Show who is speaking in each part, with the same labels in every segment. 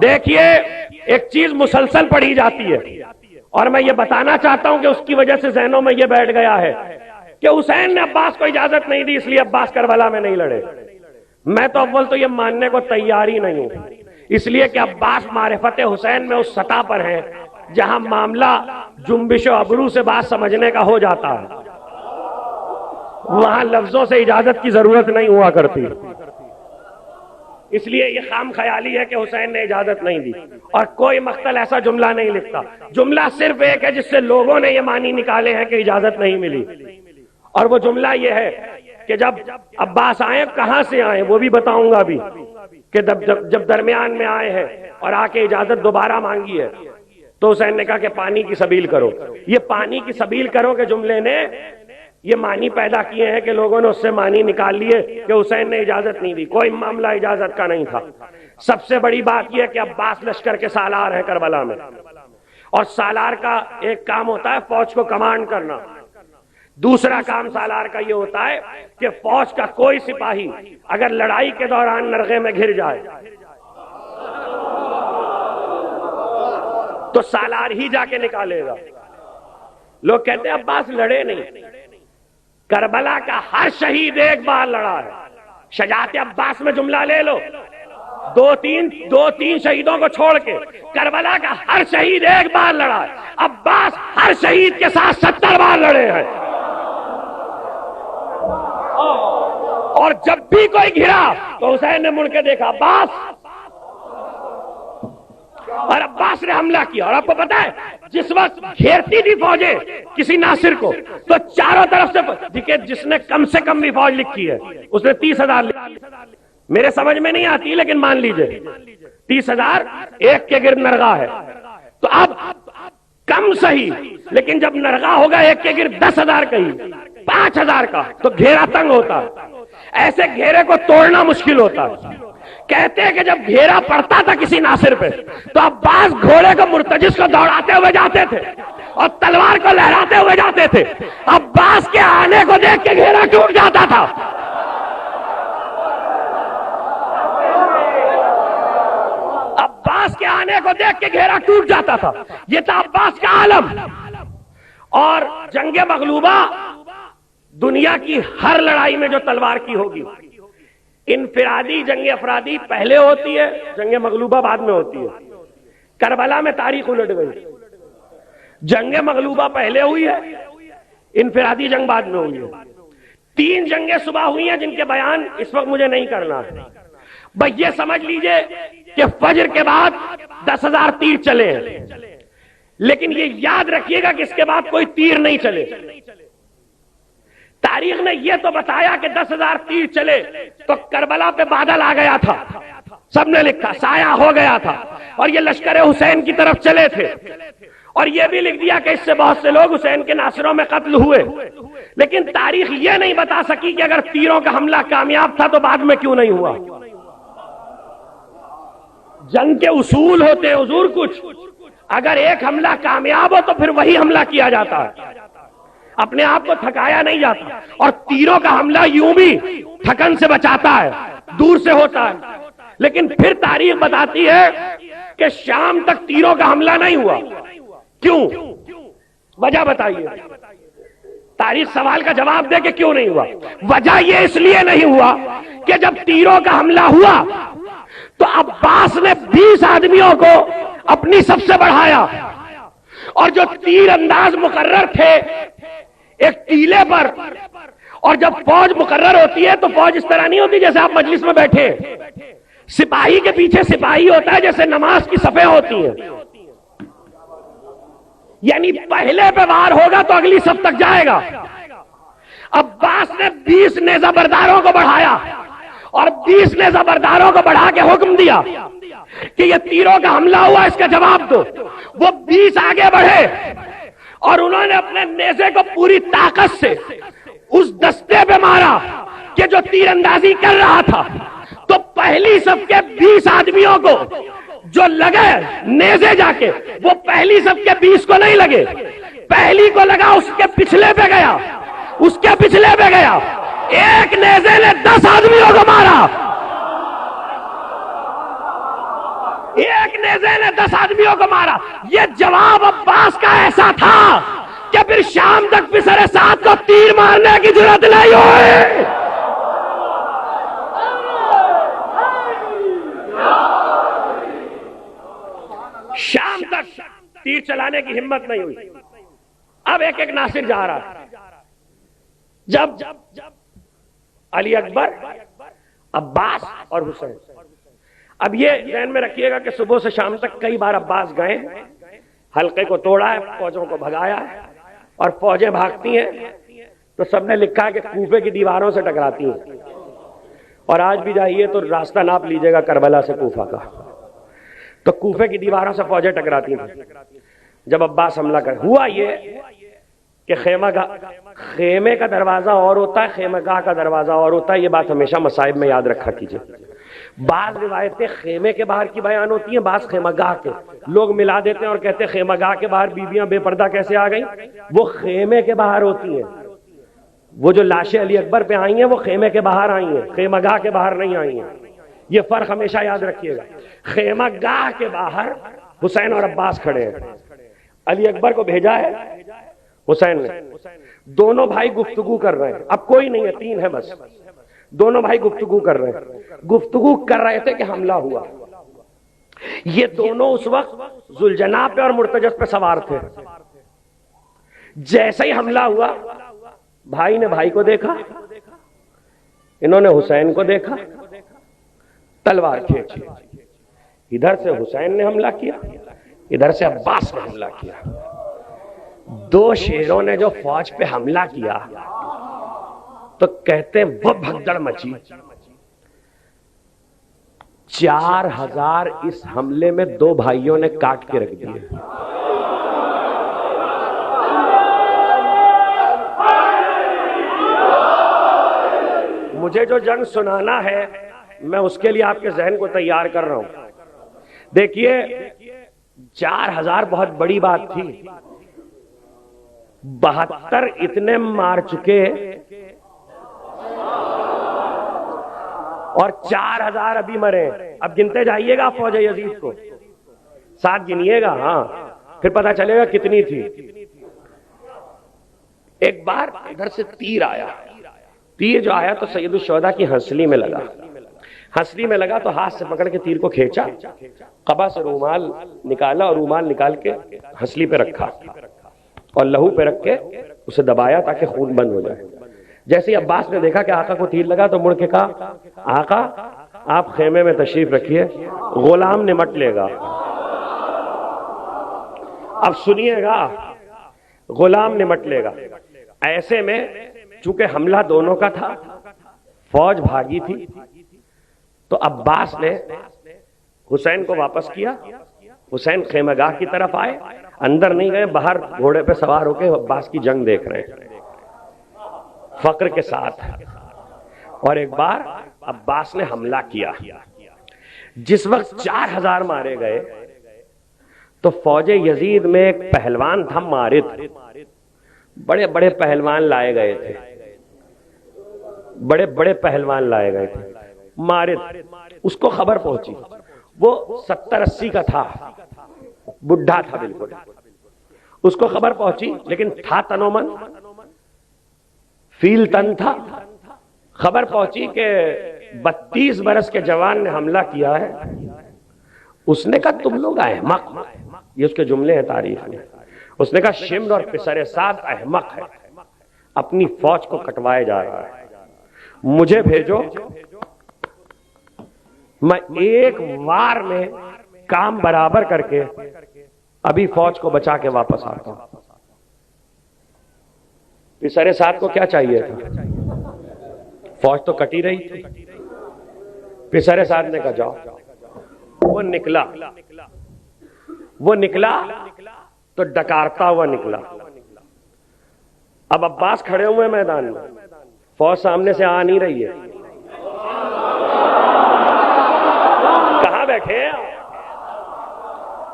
Speaker 1: دیکھیے ایک چیز مسلسل پڑھی جاتی ہے اور میں یہ بتانا چاہتا ہوں کہ اس کی وجہ سے ذہنوں میں یہ بیٹھ گیا ہے کہ حسین نے عباس کو اجازت نہیں دی اس لیے عباس کربلا میں نہیں لڑے. میں تو اول تو یہ ماننے کو تیار ہی نہیں ہوں، اس لیے کہ عباس معرفت حسین میں اس سطح پر ہیں جہاں معاملہ جنبش و ابرو سے بات سمجھنے کا ہو جاتا ہے، وہاں لفظوں سے اجازت کی ضرورت نہیں ہوا کرتی. اس لیے یہ خام خیالی ہے کہ حسین نے اجازت نہیں دی، اور کوئی مقتل ایسا جملہ نہیں لکھتا. جملہ صرف ایک ہے جس سے لوگوں نے یہ معنی نکالے ہیں کہ اجازت نہیں ملی، اور وہ جملہ یہ ہے کہ جب عباس آئے کہاں سے آئے وہ بھی بتاؤں گا بھی، کہ جب درمیان میں آئے ہیں اور آ کے اجازت دوبارہ مانگی ہے تو حسین نے کہا کہ پانی کی سبیل کرو. یہ پانی کی سبیل کرو کے جملے نے یہ معنی پیدا کیے ہیں کہ لوگوں نے اس سے معنی نکال لیے کہ حسین نے اجازت نہیں دی. کوئی معاملہ اجازت کا نہیں تھا. سب سے بڑی بات یہ کہ عباس لشکر کے سالار ہیں کربلا میں، اور سالار کا ایک کام ہوتا ہے فوج کو کمانڈ کرنا، دوسرا کام سالار کا یہ ہوتا ہے کہ فوج کا کوئی سپاہی اگر لڑائی کے دوران نرغے میں گھر جائے تو سالار ہی جا کے نکالے گا. لوگ کہتے ہیں عباس لڑے نہیں، کربلا کا ہر شہید ایک بار لڑا ہے. شجاعت عباس میں جملہ لے لو، دو تین شہیدوں کو چھوڑ کے کربلا کا ہر شہید ایک بار لڑا ہے. عباس ہر شہید کے ساتھ 70 بار لڑے ہیں، اور جب بھی کوئی گھرا تو حسین نے مڑ کے دیکھا عباس، اور عباس نے حملہ کیا. اور آپ کو پتا ہے جس وقت گھیرتی تھی فوجیں کسی ناصر کو تو چاروں طرف سے دیکھیں، جس نے کم سے کم بھی فوج لکھی ہے اس نے 30,000 لکھی. میرے سمجھ میں نہیں آتی لیکن مان لیجئے 30,000 ایک کے گرد نرغہ ہے. تو اب کم صحیح، لیکن جب نرغہ ہوگا ایک کے گرد 10,000 کہیں 5,000 کا تو گھیرا تنگ ہوتا ہے. ایسے گھیرے کو توڑنا مشکل ہوتا ہے. کہتے ہیں کہ جب گھیرا پڑتا تھا کسی ناصر پہ تو عباس گھوڑے کو مرتجس کو دوڑاتے ہوئے جاتے تھے اور تلوار کو لہراتے ہوئے جاتے تھے. عباس کے آنے کو دیکھ کے گھیرا ٹوٹ جاتا تھا. عباس کے آنے کو دیکھ کے گھیرا ٹوٹ جاتا تھا. یہ تھا عباس کا عالم. اور جنگ مغلوبہ دنیا کی ہر لڑائی میں جو تلوار کی ہوگی، انفرادی جنگ افرادی پہلے ہوتی ہے، جنگ مغلوبہ بعد میں ہوتی ہے. کربلا میں تاریخ الٹ گئی، جنگ مغلوبہ پہلے ہوئی ہے، انفرادی جنگ بعد میں ہوئی ہے. 3 جنگیں صبح ہوئی ہیں جن کے بیان اس وقت مجھے نہیں کرنا ہے. بس یہ سمجھ لیجئے کہ فجر کے بعد 10,000 تیر چلے ہیں، لیکن یہ یاد رکھیے گا کہ اس کے بعد کوئی تیر نہیں چلے. تاریخ نے یہ تو بتایا کہ 10,000 تیر چلے تو کربلا پہ بادل آ گیا تھا، سب نے لکھا سایہ ہو گیا تھا، اور یہ لشکر حسین کی طرف چلے تھے. اور یہ بھی لکھ دیا کہ اس سے بہت سے لوگ حسین کے ناصروں میں قتل ہوئے. لیکن تاریخ یہ نہیں بتا سکی کہ اگر تیروں کا حملہ کامیاب تھا تو بعد میں کیوں نہیں ہوا. جنگ کے اصول ہوتے ہیں حضور کچھ، اگر ایک حملہ کامیاب ہو تو پھر وہی حملہ کیا جاتا ہے، اپنے آپ کو تھکایا نہیں جاتا. اور تیروں کا حملہ یوں بھی تھکن سے بچاتا ہے، دور سے ہوتا ہے. لیکن پھر تاریخ بتاتی ہے کہ شام تک تیروں کا حملہ نہیں ہوا. کیوں؟ وجہ بتائیے. تاریخ سوال کا جواب دے کہ کیوں نہیں ہوا. وجہ یہ اس لیے نہیں ہوا کہ جب تیروں کا حملہ ہوا تو عباس نے 20 آدمیوں کو اپنی سب سے بڑھایا، اور جو تیر انداز مقرر تھے ایک ٹیلے پر، اور جب فوج مقرر ہوتی ہے تو فوج اس طرح نہیں ہوتی جیسے آپ مجلس میں بیٹھے، سپاہی کے پیچھے سپاہی ہوتا ہے جیسے نماز کی صفیں ہوتی ہیں. یعنی پہلے پہ وار ہوگا تو اگلی صف تک جائے گا. عباس نے 20 نیزہ برداروں کو بڑھایا، اور 20 نیزہ برداروں کو بڑھا کے حکم دیا کہ یہ تیروں کا حملہ ہوا اس کا جواب دو. وہ 20 آگے بڑھے اور انہوں نے اپنے نیزے کو پوری طاقت سے اس دستے پہ مارا کہ جو تیر اندازی کر رہا تھا. تو پہلی صف کے 20 آدمیوں کو جو لگے نیزے جا کے، وہ پہلی صف کے 20 کو نہیں لگے، پہلی کو لگا اس کے پچھلے پہ گیا، اس کے پچھلے پہ گیا. ایک نیزے نے 10 آدمیوں کو مارا. ایک نیزے نے 10 آدمیوں کو مارا. یہ جواب عباس کا ایسا تھا کہ پھر شام تک پسر سعد کو تیر مارنے کی جرات نہیں ہوئی. شام تک تیر چلانے کی ہمت نہیں ہوئی. اب ایک ایک ناصر جا رہا ہے. جب علی اکبر، عباس اور حسین. اب یہ ذہن میں رکھیے گا کہ صبح سے شام تک کئی بار عباس گئے، حلقے کو توڑا ہے، فوجوں کو بھگایا ہے، اور فوجیں بھاگتی ہیں تو سب نے لکھا ہے کہ کوفے کی دیواروں سے ٹکراتی ہیں. اور آج بھی جائیے تو راستہ ناپ لیجئے گا کربلا سے کوفہ کا، تو کوفے کی دیواروں سے فوجیں ٹکراتی ہیں. جب عباس حملہ کر، ہوا یہ کہ خیمے کا دروازہ اور ہوتا ہے، خیمہ گاہ کا دروازہ اور ہوتا ہے. یہ بات ہمیشہ مصائب میں یاد رکھا کیجئے. بعض روایتیں خیمے کے باہر کی بیان ہوتی ہیں، بعض خیمہ گاہ کے. لوگ ملا دیتے ہیں اور کہتے ہیں خیمہ گاہ کے باہر بیویاں بے پردہ کیسے آ گئیں؟ وہ خیمے کے باہر ہوتی ہیں. وہ جو لاشیں علی اکبر پہ آئی ہیں وہ خیمے کے باہر آئی ہیں، خیمہ گاہ کے باہر نہیں آئی ہیں. یہ فرق ہمیشہ یاد رکھیے گا. خیمہ گاہ کے باہر حسین اور عباس کھڑے ہیں. علی اکبر کو بھیجا ہے حسین نے. دونوں بھائی گفتگو کر رہے ہیں. اب کوئی نہیں ہے، 3 ہے بس. دونوں بھائی گفتگو کر رہے ہیں. گفتگو کر رہے تھے کہ حملہ ہوا. یہ دونوں اس وقت ذوالجناح پہ اور مرتجز پہ سوار تھے. جیسے ہی حملہ ہوا، بھائی نے بھائی کو دیکھا، انہوں نے حسین کو دیکھا، تلوار کھینچی. ادھر سے حسین نے حملہ کیا، ادھر سے عباس نے حملہ کیا. 2 شیروں نے جو فوج پہ حملہ کیا تو کہتے ہیں وہ بھگدڑ مچی. 4000 اس حملے میں 2 بھائیوں نے کاٹ کے رکھ دیے. مجھے جو جنگ سنانا ہے میں اس کے لیے آپ کے ذہن کو تیار کر رہا ہوں. دیکھیے 4000 بہت بڑی بات تھی. 72 اتنے مار چکے اور 4000 ابھی مرے. اب گنتے جائیے گا فوج یزید کو، ساتھ گنیے گا، ہاں پھر پتا چلے گا کتنی تھی. ایک بار ادھر سے تیر آیا. تیر جو آیا تو سید الشہداء کی ہنسلی میں لگا. ہنسلی میں لگا تو ہاتھ سے پکڑ کے تیر کو کھینچا، قبا سے رومال نکالا اور رومال نکال کے ہنسلی پہ رکھا اور لہو پہ رکھ کے اسے دبایا تاکہ خون بند ہو جائے. جیسے ہی عباس نے دیکھا کہ آقا کو تیر لگا تو مڑ کے کہا آقا آپ خیمے میں تشریف رکھیے، غلام نمٹ لے گا. اب سنیے گا، غلام نمٹ لے گا. ایسے میں چونکہ حملہ دونوں کا تھا، فوج بھاگی تھی، تو عباس نے حسین کو واپس کیا. حسین خیمہ گاہ کی طرف آئے، اندر نہیں گئے، باہر گھوڑے پہ سوار ہو کے عباس کی جنگ دیکھ رہے ہیں فقر کے ساتھ. اور ایک بار عباس نے حملہ کیا. جس وقت 4000 مارے گئے تو فوج یزید میں ایک پہلوان تھا مارد. بڑے بڑے پہلوان لائے گئے تھے، بڑے بڑے پہلوان لائے گئے تھے. مارد اس کو خبر پہنچی، وہ 70-80 کا تھا، بڈھا تھا بالکل. اس کو خبر پہنچی، لیکن تھا تنومن، فیل تن تھا. خبر پہنچی کہ 32 برس کے جوان نے حملہ کیا ہے. اس نے کہا تم لوگ احمق، یہ اس کے جملے ہیں تاریخ میں. اس نے کہا شمر اور پسر سعد احمق ہے، اپنی فوج کو کٹوائے جا رہا ہے، مجھے بھیجو، میں ایک وار میں کام برابر کر کے ابھی فوج کو بچا کے واپس آتا ہوں. پسر سعد کو کیا چاہیے تھا؟ فوج تو کٹی رہی تھی. پسر سعد نے کہا جاؤ. وہ نکلا تو ڈکارتا ہوا نکلا. اب عباس کھڑے ہوئے میدان میں، فوج سامنے سے آ نہیں رہی ہے. کہاں بیٹھے ہیں؟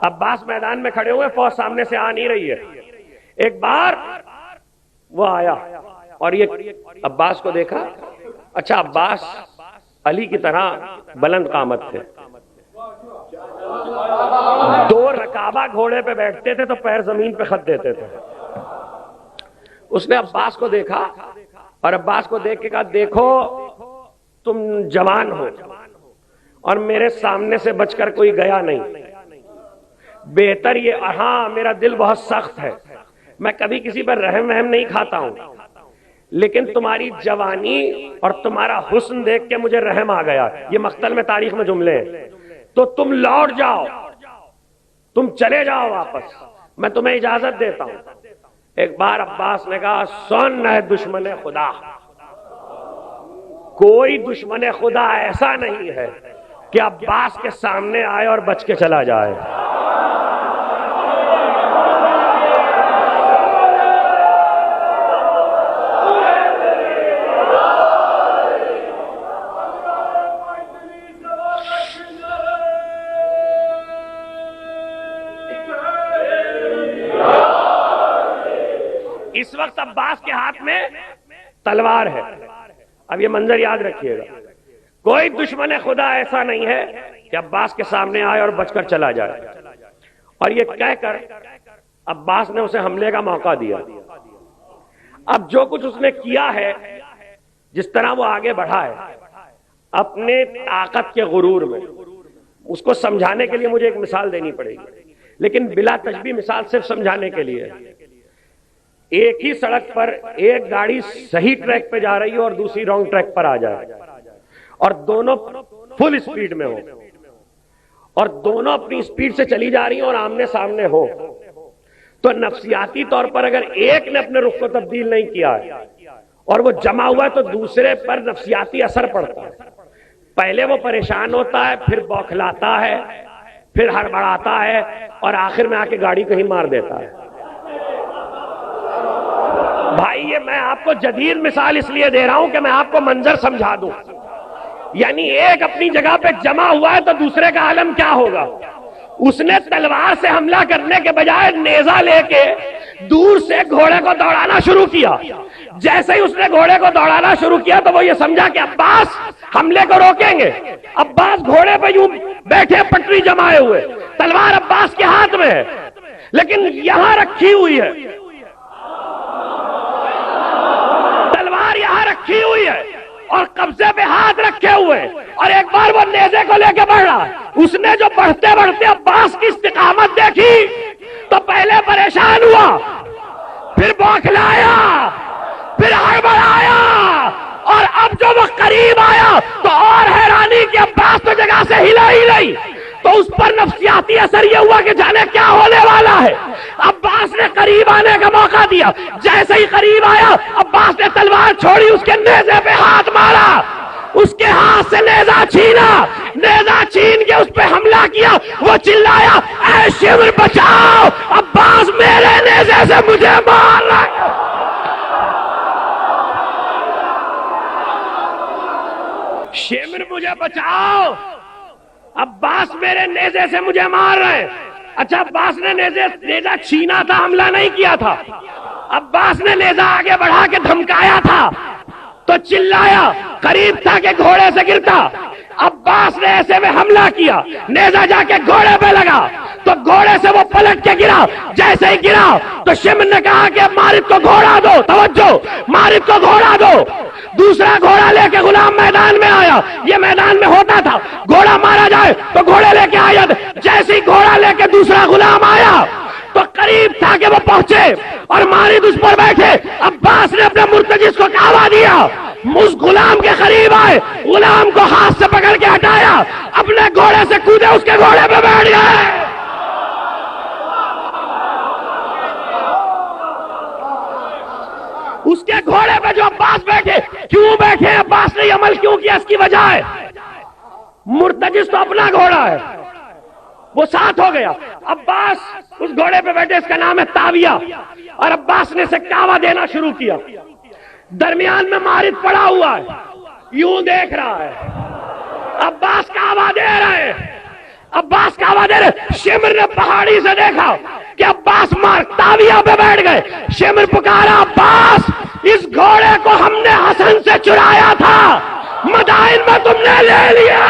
Speaker 1: عباس میدان میں کھڑے ہوئے، فوج سامنے سے آ نہیں رہی ہے. ایک بار وہ آیا اور یہ عباس کو دیکھا. اچھا عباس علی کی طرح بلند قامت تھے، دو رکابہ گھوڑے پہ بیٹھتے تھے تو پیر زمین پہ خط دیتے تھے. اس نے عباس کو دیکھا اور عباس کو دیکھ کے کہا دیکھو تم جوان ہو اور میرے سامنے سے بچ کر کوئی گیا نہیں. بہتر یہ، ہاں میرا دل بہت سخت ہے، میں کبھی کسی پر رحم نہیں کھاتا ہوں، لیکن تمہاری جوانی اور تمہارا حسن دیکھ کے مجھے رحم آ گیا. یہ مقتل میں تاریخ میں جملے ہیں. تو تم لوٹ جاؤ، تم چلے جاؤ واپس، میں تمہیں اجازت دیتا ہوں. ایک بار عباس نے کہا سن ہے دشمن خدا، کوئی دشمن خدا ایسا نہیں ہے کہ عباس کے سامنے آئے اور بچ کے چلا جائے. اس وقت عباس کے ہاتھ میں تلوار ہے. اب یہ منظر یاد رکھیے گا، کوئی دشمن خدا ایسا نہیں ہے کہ عباس کے سامنے آئے اور بچ کر چلا جائے. اور یہ کہہ کر عباس نے اسے حملے کا موقع دیا. اب جو کچھ اس نے کیا ہے، جس طرح وہ آگے بڑھا ہے اپنے طاقت کے غرور میں، اس کو سمجھانے کے لیے مجھے ایک مثال دینی پڑے گی، لیکن بلا تشبیہ مثال صرف سمجھانے کے لیے. ایک ہی سڑک پر ایک گاڑی صحیح ٹریک پہ جا رہی ہو اور دوسری رانگ ٹریک پر آ جائے اور دونوں فل اسپیڈ میں ہو اور دونوں اپنی اسپیڈ سے چلی جا رہی ہوں اور آمنے سامنے ہو، تو نفسیاتی طور پر اگر ایک نے اپنے رخ کو تبدیل نہیں کیا ہے اور وہ جمع ہوا ہے تو دوسرے پر نفسیاتی اثر پڑتا ہے. پہلے وہ پریشان ہوتا ہے، پھر بوکھلاتا ہے، پھر ہڑبڑاتا ہے اور آخر میں آ کے گاڑی کہیں مار دیتا ہے. بھائی یہ میں آپ کو جدید مثال اس لیے دے رہا ہوں کہ میں آپ کو منظر سمجھا دوں. یعنی ایک اپنی جگہ پہ جمع ہوا ہے تو دوسرے کا عالم کیا ہوگا. اس نے تلوار سے حملہ کرنے کے بجائے نیزہ لے کے دور سے گھوڑے کو دوڑانا شروع کیا. جیسے ہی اس نے گھوڑے کو دوڑانا شروع کیا تو وہ یہ سمجھا کہ عباس حملے کو روکیں گے. عباس گھوڑے پہ یوں بیٹھے پٹری جمائے ہوئے، تلوار عباس کے ہاتھ میں ہے لیکن یہاں رکھی ہوئی ہے، تلوار یہاں رکھی ہوئی ہے اور قبضے پہ ہاتھ رکھے ہوئے، اور ایک بار وہ نیزے کو لے کے بڑھ رہا ہے. اس نے جو بڑھتے بڑھتے عباس کی استقامت دیکھی تو پہلے پریشان ہوا، پھر بوکھلایا، پھر ہڑبڑایا، اور اب جو وہ قریب آیا تو اور حیرانی کہ عباس تو جگہ سے ہلا ہی نہیں. تو اس پر نفسیاتی اثر یہ ہوا کہ جانے کیا ہونے والا ہے. عباس نے قریب آنے کا موقع دیا، جیسے ہی قریب آیا عباس نے تلوار چھوڑی، اس کے نیزے پہ ہاتھ مارا، اس کے ہاتھ سے نیزہ چھینا، نیزہ چھین کے اس پہ حملہ کیا. وہ چلایا اے شمر بچاؤ، عباس میرے نیزے سے مجھے مار رہا ہے. شمر مجھے بچاؤ، عباس میرے نیزے سے مجھے مار رہے ہیں. اچھا عباس نے نیزہ چھینا تھا، حملہ نہیں کیا تھا. عباس نے نیزہ آگے بڑھا کے دھمکایا تھا تو چلایا، قریب تھا کہ گھوڑے سے گرتا. عباس نے ایسے میں حملہ کیا، نیزہ جا کے گھوڑے پہ لگا تو گھوڑے سے وہ پلٹ کے گرا. جیسے ہی گرا تو شمر نے کہا کہ مارد کو گھوڑا دو، توجہ، مارد کو گھوڑا دو. دوسرا گھوڑا لے کے غلام میدان میں آیا. یہ میدان میں ہوتا تھا گھوڑا مارا جائے تو گھوڑے لے کے آیا. جیسے ہی گھوڑا لے کے دوسرا غلام آیا تو قریب تھا کہ وہ پہنچے اور مارد اس پر بیٹھے. عباس نے اپنے مرتجز کو کعبہ دیا، اس غلام کے قریب آئے، غلام کو ہاتھ سے پکڑ کے ہٹایا، اپنے گھوڑے سے کودے، اس کے گھوڑے پہ بیٹھ گئے. اس کے گھوڑے پہ جو عباس بیٹھے، کیوں بیٹھے، عباس نے یہ عمل کیوں کیا، اس کی وجہ ہے مرتجز تو اپنا گھوڑا ہے، وہ ساتھ ہو گیا. عباس اس گھوڑے پہ بیٹھے، اس کا نام ہے تاویہ، اور عباس نے اسے کعبہ دینا شروع کیا. درمیان میں مارد پڑا ہوا ہے، یوں دیکھ رہا ہے. عباس کعبہ دے رہے ہیں، عباس کعبہ دے رہے. شمر نے پہاڑی سے دیکھا کہ عباس تاویہ پہ بیٹھ گئے. شمر پکارا عباس، اس گھوڑے کو ہم نے حسن سے چرایا تھا، مدائن میں تم نے لے لیا.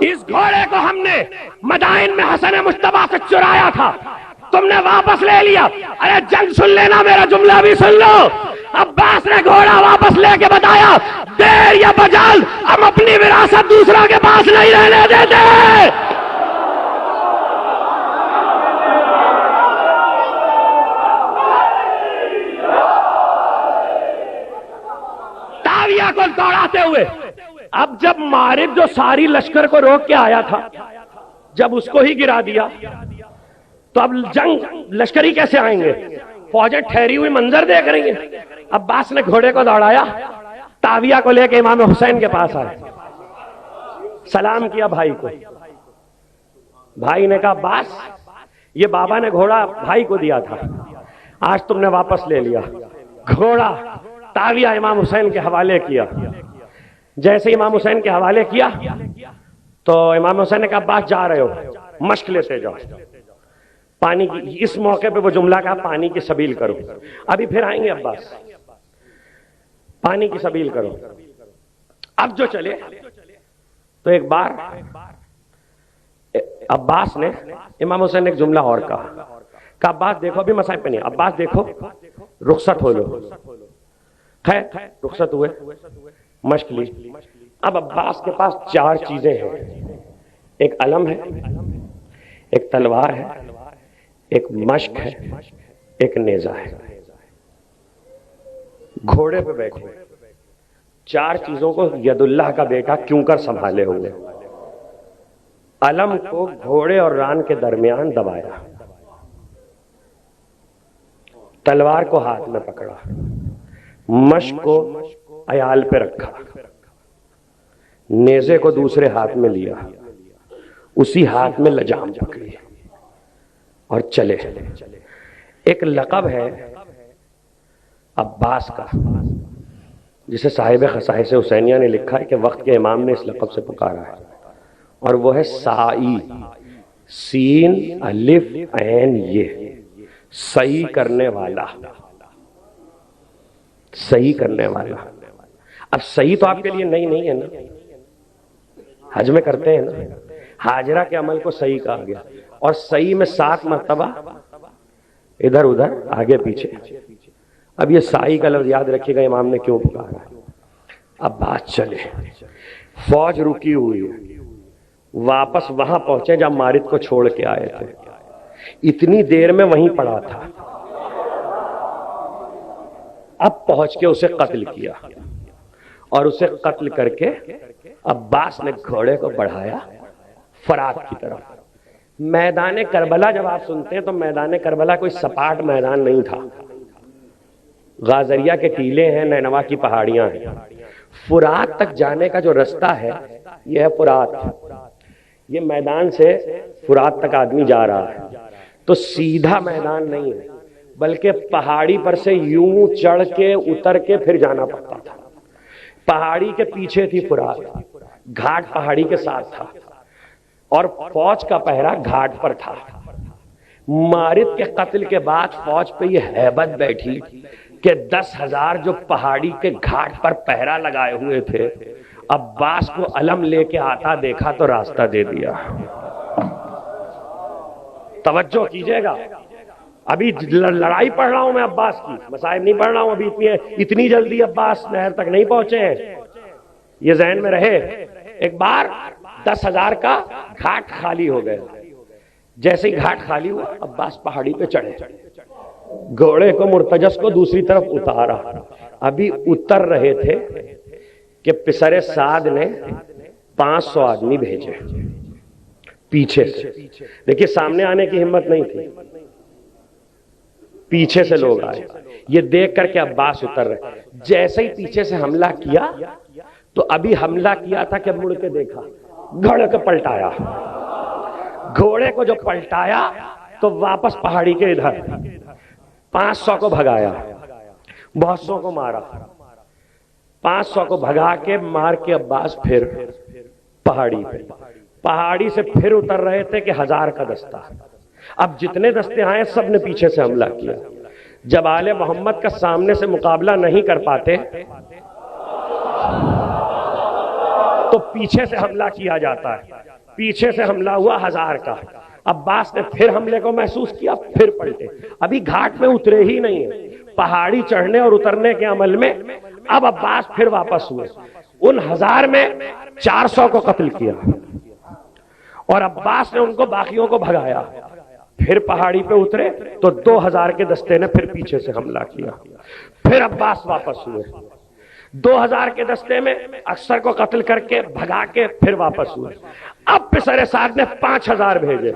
Speaker 1: اس گھوڑے کو ہم نے مدائن میں حسن مجتبیٰ سے چرایا تھا، تم نے واپس لے لیا۔ ارے جنگ سن لینا، میرا جملہ بھی سن لو۔ عباس نے گھوڑا واپس لے کے بتایا، دیر یا بجال ہم اپنی وراثت دوسروں کے پاس نہیں رہنے دیتے۔ تاویہ کو دوڑاتے ہوئے، اب جب مارد جو ساری لشکر کو روک کے آیا تھا، جب اس کو ہی گرا دیا تو اب جنگ لشکری کیسے آئیں گے؟ فوجیں ٹھہری ہوئی منظر دیکھ رہی ہیں۔ عباس نے گھوڑے کو دوڑایا، تاویہ کو لے کے امام حسین کے پاس آئے، سلام کیا بھائی کو۔ بھائی نے کہا عباس، یہ بابا نے گھوڑا بھائی کو دیا تھا، آج تم نے واپس لے لیا۔ گھوڑا تاویہ امام حسین کے حوالے کیا۔ جیسے امام حسین کے حوالے کیا تو امام حسین نے کہا عباس جا رہے ہو، مشق لیتے جاؤ، پانی کی، اس موقع پہ وہ جملہ کہا پانی کی سبیل کرو۔ ابھی پھر آئیں گے عباس، پانی کی سبیل کرو۔ اب جو چلے تو ایک بار عباس نے امام حسین نے ایک جملہ اور کہا عباس دیکھو، ابھی مسائل پہ نہیں، عباس دیکھو رخصت ہو لو۔ خیر رخصت ہوئے، مشق لی۔ اب عباس کے پاس چار چیزیں ہیں، ایک علم ہے، ایک تلوار ہے، ایک مشق ہے، ایک نیزہ ہے۔ گھوڑے پہ بیٹھے چار چیزوں کو ید اللہ کا بیٹا کیوں کر سنبھالے ہوئے۔ علم کو گھوڑے اور ران کے درمیان دبایا، تلوار کو ہاتھ میں پکڑا، مشق کو عیال پہ رکھا، نیزے کو دوسرے ہاتھ میں لیا، اسی ہاتھ میں لجام پکڑی اور چلے۔ ایک لقب ہے عباس کا جسے صاحب خصائص حسینیہ نے لکھا ہے کہ وقت کے امام نے اس لقب سے پکارا ہے، اور وہ ہے سائی، سین الف عین یہ، صحیح کرنے والا، صحیح کرنے والا۔ اب صحیح تو آپ کے لیے نہیں ہے نا، حج میں کرتے ہیں نا، حاجرہ کے عمل کو صحیح کہا گیا، اور صحیح میں 7 مرتبہ ادھر ادھر آگے پیچھے۔ اب یہ سائی کا لفظ یاد رکھیے گا امام نے کیوں پکارا۔ اب بات چلے، فوج رکی ہوئی ہے، واپس وہاں پہنچے جب مارد کو چھوڑ کے آئے تھے، اتنی دیر میں وہیں پڑا تھا، اب پہنچ کے اسے قتل کیا، اور اسے قتل کر کے عباس نے گھوڑے کو بڑھایا فرات کی طرف۔ میدان کربلا جب آپ سنتے ہیں تو میدان کربلا کوئی سپاٹ میدان نہیں تھا، غازریہ کے ٹیلے ہیں، نینوا کی پہاڑیاں ہیں، فرات تک جانے کا جو رستہ ہے یہ ہے فرات، یہ میدان سے فرات تک آدمی جا رہا ہے تو سیدھا میدان نہیں ہے، بلکہ پہاڑی پر سے یوں چڑھ کے اتر کے پھر جانا پڑتا تھا۔ پہاڑی کے پیچھے تھی فرات، گھاٹ پہاڑی کے ساتھ تھا، اور فوج کا پہرا گھاٹ پر تھا۔ مارد کے قتل کے بعد فوج پہ یہ ہیبت بیٹھی کہ 10,000 جو پہاڑی کے گھاٹ پر پہرا لگائے ہوئے تھے، عباس کو علم لے کے آتا دیکھا تو راستہ دے دیا۔ توجہ کیجئے گا، ابھی لڑائی پڑھ رہا ہوں میں عباس کی، مصائب نہیں پڑھ رہا ہوں ابھی، اتنی جلدی عباس نہر تک نہیں پہنچے ہیں، یہ ذہن میں رہے۔ ایک بار 10,000 کا گھاٹ خالی ہو گئے، جیسے ہی گھاٹ خالی ہوا عباس پہاڑی پہ چڑھے، گھوڑے کو مرتجس کو دوسری طرف اتارا، ابھی اتر رہے تھے کہ پسر سعد نے 500 آدمی بھیجے پیچھے سے۔ دیکھیے سامنے آنے کی ہمت نہیں تھی، پیچھے سے لوگ آئے، یہ دیکھ کر کے عباس اتر رہے، جیسے ہی پیچھے سے حملہ کیا تو ابھی حملہ کیا تھا کہ مڑ کے دیکھا، گھوڑے کو پلٹایا، گھوڑے کو جو پلٹایا تو واپس پہاڑی کے ادھر 500 کو بھگایا، بہت سو کو مارا، 500 کو بھگا کے مار کے عباس پھر پہاڑی پہ، پہاڑی سے پھر اتر رہے تھے کہ 1000 کا دستہ، اب جتنے دستے آئے سب نے پیچھے سے حملہ کیا۔ جب آل محمد کا سامنے سے مقابلہ نہیں کر پاتے تو پیچھے سے حملہ کیا جاتا ہے. پیچھے سے حملہ ہوا 1000 کا. عباس نے پھر حملے کو محسوس کیا, پھر پلٹے. ابھی گھاٹ میں اترے ہی نہیں ہیں, پہاڑی چڑھنے اور اترنے کے عمل میں اب عباس پھر واپس ہوئے. ان 1000 میں 400 کو قتل کیا اور عباس نے ان کو باقیوں کو بھگایا. پھر پہاڑی پہ اترے تو 2000 کے دستے نے پھر پیچھے سے حملہ کیا. پھر عباس واپس ہوئے. 2000 کے دستے میں اکثر کو قتل کر کے بھگا کے پھر واپس ہوئے. اب پسر سعد نے 5000 بھیجے,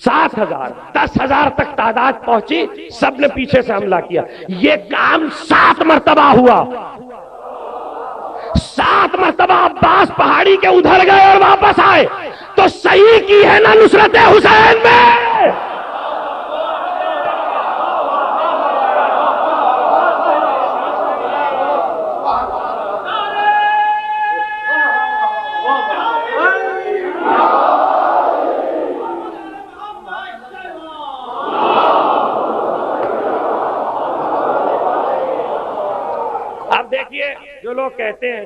Speaker 1: 7000, 10,000 تک تعداد پہنچی. سب نے پیچھے سے حملہ کیا. یہ کام 7 مرتبہ ہوا. 7 مرتبہ عباس پہاڑی کے ادھر گئے اور واپس آئے. تو صحیح کی ہے نا نصرت حسین میں. اب دیکھیے, جو لوگ کہتے ہیں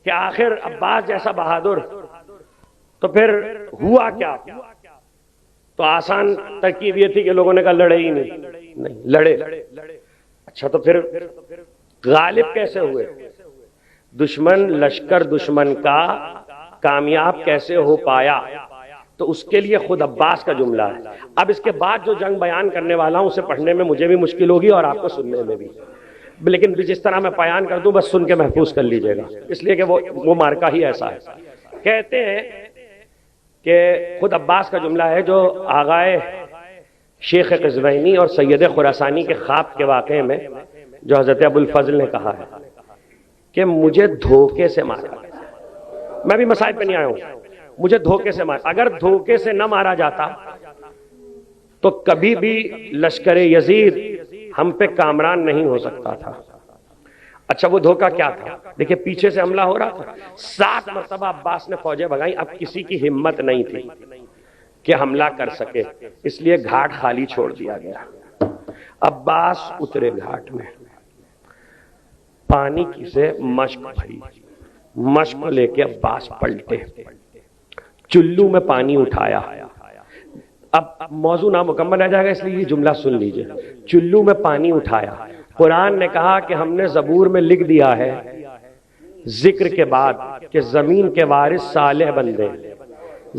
Speaker 1: کہ آخر عباس جیسا بہادر, تو پھر ہوا کیا؟ تو آسان ترکیب یہ تھی کہ لوگوں نے کہا لڑے ہی نہیں لڑے. اچھا تو پھر غالب کیسے ہوئے؟ دشمن لشکر دشمن کا کامیاب کیسے ہو پایا؟ تو اس کے لیے خود عباس کا جملہ ہے. اب اس کے بعد جو جنگ بیان کرنے والا ہوں اسے پڑھنے میں مجھے بھی مشکل ہوگی اور آپ کو سننے میں بھی, لیکن جس طرح میں بیان کر دوں بس سن کے محفوظ کر لیجئے گا, اس لیے کہ وہ مارکا ہی ایسا ہے. کہتے ہیں کہ خود عباس کا جملہ ہے جو آغائے شیخ قزوینی اور سید خراسانی کے خواب کے واقعے میں جو حضرت ابو الفضل نے کہا ہے کہ مجھے دھوکے سے مارا. میں بھی مسائل پہ نہیں آیا ہوں, مجھے دھوکے سے مارا. اگر دھوکے سے نہ مارا جاتا تو کبھی بھی لشکر یزید ہم پہ کامران نہیں ہو سکتا تھا. اچھا وہ دھوکہ کیا تھا؟ دیکھیں پیچھے سے حملہ ہو رہا تھا, 7 مرتبہ عباس نے فوجیں بھگائیں. اب کسی کی ہمت نہیں تھی کہ حملہ کر سکے, اس لیے گھاٹ خالی چھوڑ دیا گیا. عباس اترے گھاٹ میں, پانی کی سے مشک بھری, مشک لے کے عباس پلٹے, چلو میں پانی اٹھایا. اب موضوع نامکمل رہ جائے گا اس لیے یہ جملہ سن لیجئے. چلو میں پانی اٹھایا. قرآن نے کہا کہ ہم نے زبور میں لکھ دیا ہے ذکر کے بعد کہ زمین کے وارث صالح بندے.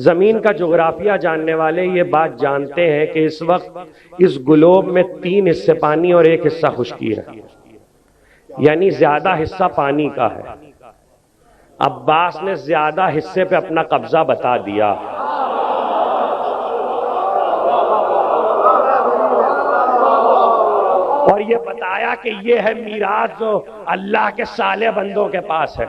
Speaker 1: زمین کا جغرافیہ جاننے والے یہ بات جانتے ہیں کہ اس وقت اس گلوب میں 3 حصے پانی اور 1 حصہ خشکی ہے, یعنی زیادہ حصہ پانی کا ہے. عباس نے زیادہ حصے پہ اپنا قبضہ بتا دیا. اور یہ بتایا کہ یہ ہے میراث جو اللہ کے صالح بندوں کے پاس ہے.